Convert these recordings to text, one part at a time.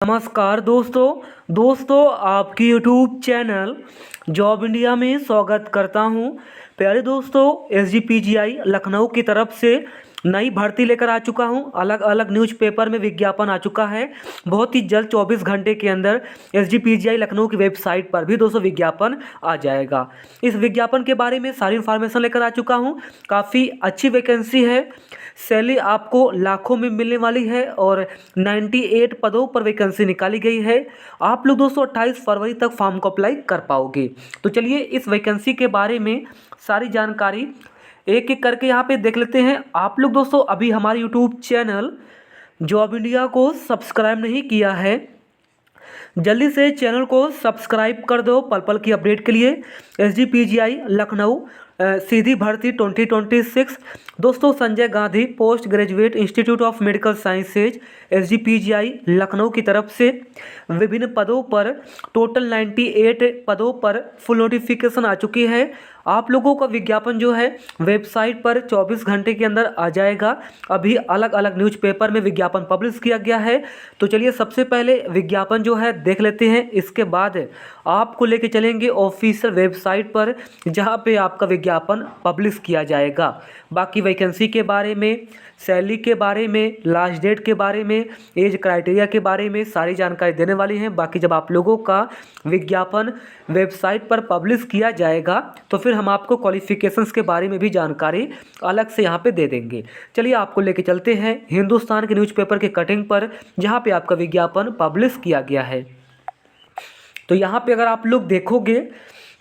नमस्कार दोस्तों आपकी यूट्यूब चैनल जॉब इंडिया में स्वागत करता हूं। प्यारे दोस्तों, एसजीपीजीआई लखनऊ की तरफ से नई भर्ती लेकर आ चुका हूं। अलग अलग न्यूज़पेपर में विज्ञापन आ चुका है। बहुत ही जल्द 24 घंटे के अंदर एसजीपीजीआई लखनऊ की वेबसाइट पर भी दोस्तों विज्ञापन आ जाएगा। इस विज्ञापन के बारे में सारी इन्फॉर्मेशन लेकर आ चुका हूं। काफ़ी अच्छी वैकेंसी है। सैलरी आपको लाखों में मिलने वाली है और 98 पदों पर वैकेंसी निकाली गई है। आप लोग दोस्तों 28 फरवरी तक फॉर्म को अप्लाई कर पाओगे। तो चलिए इस वैकेंसी के बारे में सारी जानकारी एक एक करके यहाँ पे देख लेते हैं। आप लोग दोस्तों अभी हमारे यूट्यूब चैनल जॉब इंडिया को सब्सक्राइब नहीं किया है, जल्दी से चैनल को सब्सक्राइब कर दो पल पल की अपडेट के लिए। एसजीपीजीआई लखनऊ सीधी भर्ती 2026 दोस्तों, Sanjay Gandhi post graduate institute of medical sciences SGPGI Lucknow की तरफ से विभिन्न पदों पर टोटल 98 पदों पर फुल नोटिफिकेशन आ चुकी है। आप लोगों का विज्ञापन जो है वेबसाइट पर 24 घंटे के अंदर आ जाएगा। अभी अलग अलग न्यूज़पेपर में विज्ञापन पब्लिश किया गया है। तो चलिए सबसे पहले विज्ञापन जो है देख लेते हैं। इसके बाद आपको लेके चलेंगे ऑफिशियल वेबसाइट पर, जहां पे आपका विज्ञापन पब्लिश किया जाएगा। बाकी वैकेंसी के बारे में, सैलरी के बारे में, लास्ट डेट के बारे में, एज क्राइटेरिया के बारे में सारी जानकारी देने वाली हैं। बाकी जब आप लोगों का विज्ञापन वेबसाइट पर पब्लिश किया जाएगा तो फिर हम आपको क्वालिफिकेशंस के बारे में भी जानकारी अलग से यहाँ पे दे देंगे। चलिए आपको लेके चलते हैं हिंदुस्तान के न्यूज़पेपर के कटिंग पर, जहाँ पे आपका विज्ञापन पब्लिश किया गया है। तो यहाँ पे अगर आप लोग देखोगे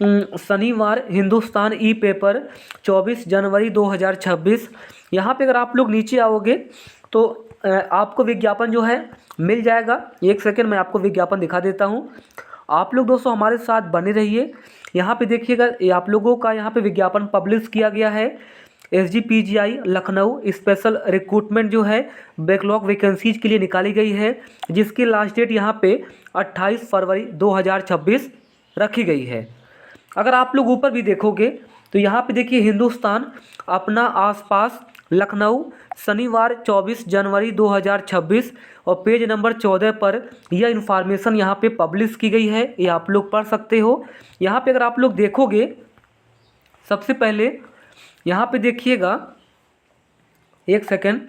शनिवार हिंदुस्तान ई पेपर 24 जनवरी 2026, यहाँ पे अगर आप लोग नीचे आओगे तो आपको विज्ञापन जो है मिल जाएगा। एक सेकंड मैं आपको विज्ञापन दिखा देता हूँ। आप लोग दोस्तों हमारे साथ बने रहिए। यहाँ पे देखिएगा, ये आप लोगों का यहाँ पे विज्ञापन पब्लिश किया गया है। एसजीपीजीआई लखनऊ स्पेशल रिक्रूटमेंट जो है बैकलॉग वैकेंसीज के लिए निकाली गई है, जिसकी लास्ट डेट यहाँ पे 28 फरवरी 2026 रखी गई है। अगर आप लोग ऊपर भी देखोगे तो यहाँ पे देखिए हिंदुस्तान अपना आसपास लखनऊ शनिवार 24 जनवरी 2026 और पेज नंबर 14 पर यह इन्फॉर्मेशन यहाँ पे पब्लिश की गई है। ये आप लोग पढ़ सकते हो। यहाँ पे अगर आप लोग देखोगे, सबसे पहले यहाँ पे देखिएगा, एक second,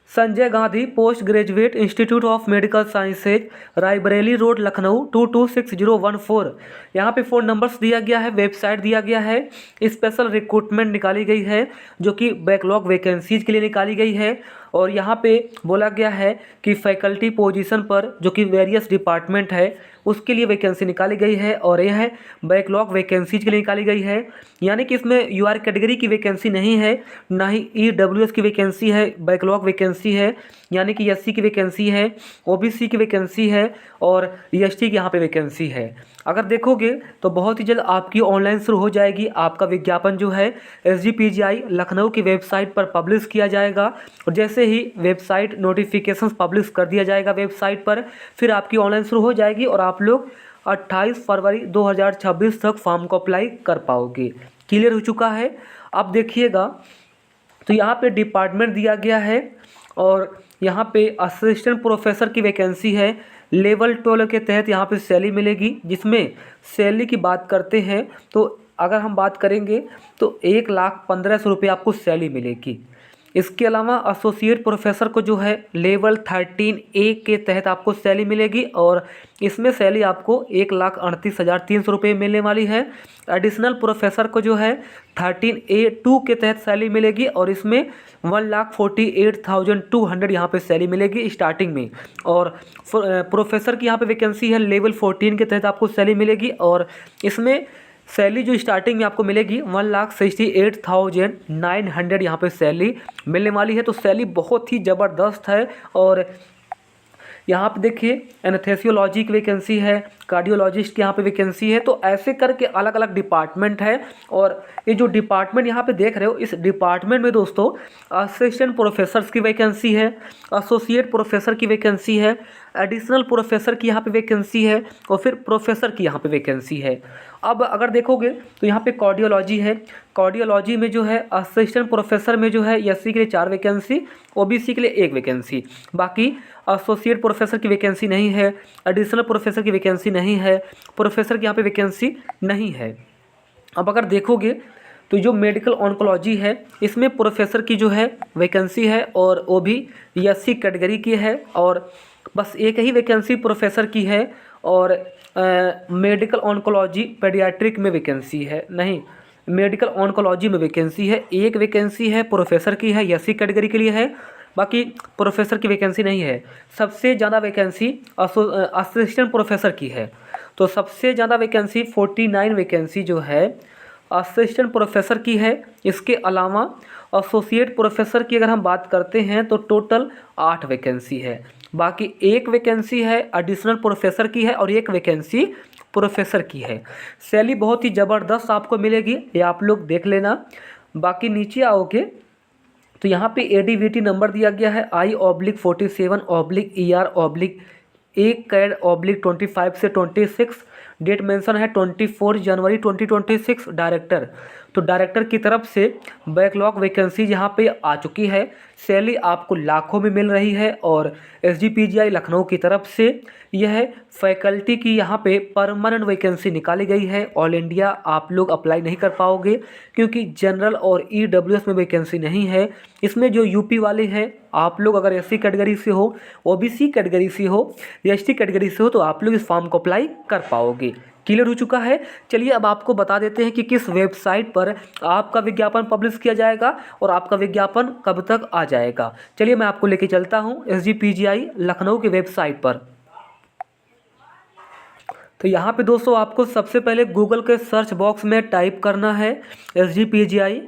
Sanjay Gandhi post graduate institute of medical sciences Raebareli road Lucknow 226014, यहाँ पे फ़ोन नंबर्स दिया गया है, वेबसाइट दिया गया है। स्पेशल रिक्रूटमेंट निकाली गई है जो कि बैकलॉग वैकेंसीज के लिए निकाली गई है। और यहाँ पे बोला गया है कि फैकल्टी पोजीशन पर जो कि वेरियस डिपार्टमेंट है उसके लिए वैकेंसी निकाली गई है, और यह है बैकलॉग वैकेंसीज के लिए निकाली गई है। यानी कि इसमें यूआर कैटेगरी की वैकेंसी नहीं है, ना ही ईडब्ल्यूएस की वैकेंसी है, बैकलॉग वैकेंसी है। यानी कि एससी की वैकेंसी है, ओबीसी की वैकेंसी है और एसटी की यहाँ पे वैकेंसी है। अगर देखोगे तो बहुत ही जल्द आपकी ऑनलाइन शुरू हो जाएगी। आपका विज्ञापन जो है एसजीपीजीआई लखनऊ की वेबसाइट पर पब्लिश किया जाएगा, और जैसे ही वेबसाइट नोटिफिकेशंस पब्लिश कर दिया जाएगा वेबसाइट पर, फिर आपकी ऑनलाइन शुरू हो जाएगी और आप लोग 28 फरवरी 2026 तक फॉर्म को अप्लाई कर पाओगे। क्लियर हो चुका है। अब देखिएगा तो यहाँ पे डिपार्टमेंट दिया गया है और यहाँ पे असिस्टेंट प्रोफेसर की वैकेंसी है। लेवल 12 के तहत यहाँ पे सैलरी मिलेगी, जिसमें सैलरी की बात करते हैं तो अगर हम बात करेंगे तो 1,15,00,000 रुपये आपको सैलरी मिलेगी। इसके अलावा एसोसिएट प्रोफेसर को जो है लेवल 13A के तहत आपको सैलरी मिलेगी, और इसमें सैलरी आपको 1,38,300 रुपये मिलने वाली है। एडिशनल प्रोफेसर को जो है 13A2 के तहत सैलरी मिलेगी, और इसमें 1,48,200 यहाँ पे सैलरी मिलेगी स्टार्टिंग में। और प्रोफेसर की यहाँ पे वैकेंसी है लेवल 14 के तहत आपको सैलरी मिलेगी, और इसमें सैलरी जो स्टार्टिंग में आपको मिलेगी 1,68,900 यहाँ पे सैलरी मिलने वाली है। तो सैलरी बहुत ही ज़बरदस्त है। और यहाँ पे देखिए एनेस्थेसियोलॉजी की वैकेंसी है, कार्डियोलॉजिस्ट की यहाँ पे वैकेंसी है। तो ऐसे करके अलग अलग डिपार्टमेंट है, और ये जो डिपार्टमेंट यहाँ पे देख रहे हो, इस डिपार्टमेंट में दोस्तों असिस्टेंट प्रोफेसर्स की वैकेंसी है, एसोसिएट प्रोफेसर की वैकेंसी है, एडिशनल प्रोफेसर की यहाँ पे वैकेंसी है और फिर प्रोफेसर की यहाँ पे वैकेंसी है। अब अगर देखोगे तो यहाँ पे कार्डियोलॉजी है, कार्डियोलॉजी में जो है असिस्टेंट प्रोफेसर में जो है एससी के लिए 4 वैकेंसी, ओबीसी के लिए 1 वैकेंसी, बाकी एसोसिएट प्रोफेसर की वैकेंसी नहीं है, एडिशनल प्रोफेसर की वैकेंसी नहीं है, प्रोफेसर की यहाँ पे वैकेंसी नहीं है। अब अगर देखोगे तो जो मेडिकल ऑन्कोलॉजी है इसमें प्रोफेसर की जो है वैकेंसी है और वो भी एससी कैटेगरी की है और बस एक ही वैकेंसी प्रोफेसर की है और मेडिकल ऑन्कोलॉजी पेडियाट्रिक में वैकेंसी है, नहीं मेडिकल ऑन्कोलॉजी में वैकेंसी है, 1 वैकेंसी है प्रोफेसर की है, एससी कैटेगरी के लिए है, बाकी प्रोफेसर की वैकेंसी नहीं है। सबसे ज़्यादा वैकेंसी असिस्टेंट प्रोफेसर की है, तो सबसे ज़्यादा वैकेंसी 49 वैकेंसी जो है असिस्टेंट प्रोफेसर की है। इसके अलावा एसोसिएट प्रोफेसर की अगर हम बात करते हैं तो टोटल 8 वैकेंसी है, बाकी 1 वैकेंसी है एडिशनल प्रोफेसर की है और 1 वैकेंसी प्रोफेसर की है। सैलरी बहुत ही ज़बरदस्त आपको मिलेगी, ये आप लोग देख लेना। बाकी नीचे आओगे तो यहाँ पे एडीवीटी नंबर दिया गया है I/47/ER/1 से 26, डेट मेंशन है 24 जनवरी 2026। डायरेक्टर, तो डायरेक्टर की तरफ से बैकलॉग वैकेंसी यहाँ पे आ चुकी है। सैलरी आपको लाखों में मिल रही है और एसजीपीजीआई लखनऊ की तरफ से यह फैकल्टी की यहाँ पे परमानेंट वैकेंसी निकाली गई है। ऑल इंडिया आप लोग अप्लाई नहीं कर पाओगे क्योंकि जनरल और ईडब्ल्यूएस में वैकेंसी नहीं है। इसमें जो यूपी वाले हैं आप लोग अगर एससी कैटेगरी से हो, ओबीसी कैटेगरी से हो या एसटी कैटेगरी से हो तो आप लोग इस फॉर्म को अप्लाई कर पाओगे। क्लियर हो चुका है। चलिए अब आपको बता देते हैं कि किस वेबसाइट पर आपका विज्ञापन पब्लिश किया जाएगा और आपका विज्ञापन कब तक आ जाएगा। चलिए मैं आपको लेके चलता हूं एसजीपीजीआई लखनऊ की वेबसाइट पर। तो यहाँ पे दोस्तों आपको सबसे पहले गूगल के सर्च बॉक्स में टाइप करना है एसजीपीजीआई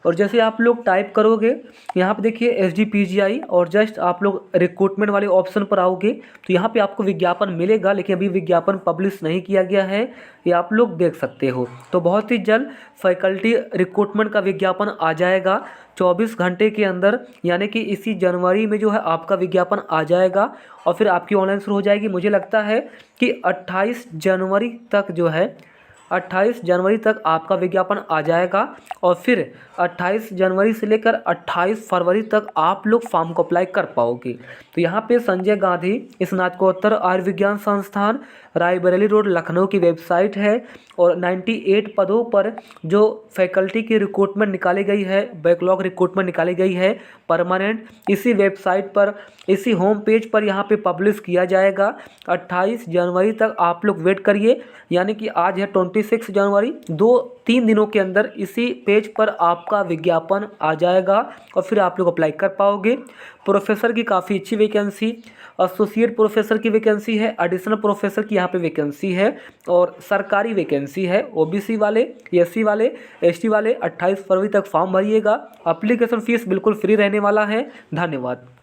और जैसे आप लोग टाइप करोगे यहाँ पे देखिए एसजीपीजीआई और जस्ट आप लोग रिक्रूटमेंट वाले ऑप्शन पर आओगे तो यहाँ पे आपको विज्ञापन मिलेगा, लेकिन अभी विज्ञापन पब्लिश नहीं किया गया है, ये आप लोग देख सकते हो। तो बहुत ही जल्द फैकल्टी रिक्रूटमेंट का विज्ञापन आ जाएगा 24 घंटे के अंदर, यानी कि इसी जनवरी में जो है आपका विज्ञापन आ जाएगा और फिर आपकी ऑनलाइन शुरू हो जाएगी। मुझे लगता है कि 28 जनवरी तक जो है 28 जनवरी तक आपका विज्ञापन आ जाएगा और फिर 28 जनवरी से लेकर 28 फरवरी तक आप लोग फॉर्म को अप्लाई कर पाओगे। तो यहाँ पे संजय गांधी स्नातकोत्तर आयुर्विज्ञान संस्थान रायबरेली रोड लखनऊ की वेबसाइट है और 98 पदों पर जो फैकल्टी की रिक्रूटमेंट निकाली गई है, बैकलॉग रिक्रूटमेंट निकाली गई है परमानेंट, इसी वेबसाइट पर इसी होम पेज पर यहाँ पे पब्लिश किया जाएगा। 28 जनवरी तक आप लोग वेट करिए, यानी कि आज है 26 जनवरी, 2-3 दिनों के अंदर इसी पेज पर आपका विज्ञापन आ जाएगा और फिर आप लोग अप्लाई कर पाओगे। प्रोफेसर की काफ़ी अच्छी वैकेंसी, एसोसिएट प्रोफेसर की वैकेंसी है, एडिशनल प्रोफेसर की यहाँ पे वैकेंसी है और सरकारी वैकेंसी है। ओबीसी वाले, एससी वाले, एसटी वाले 28 फरवरी तक फॉर्म भरिएगा। एप्लीकेशन फ़ीस बिल्कुल फ्री रहने वाला है। धन्यवाद।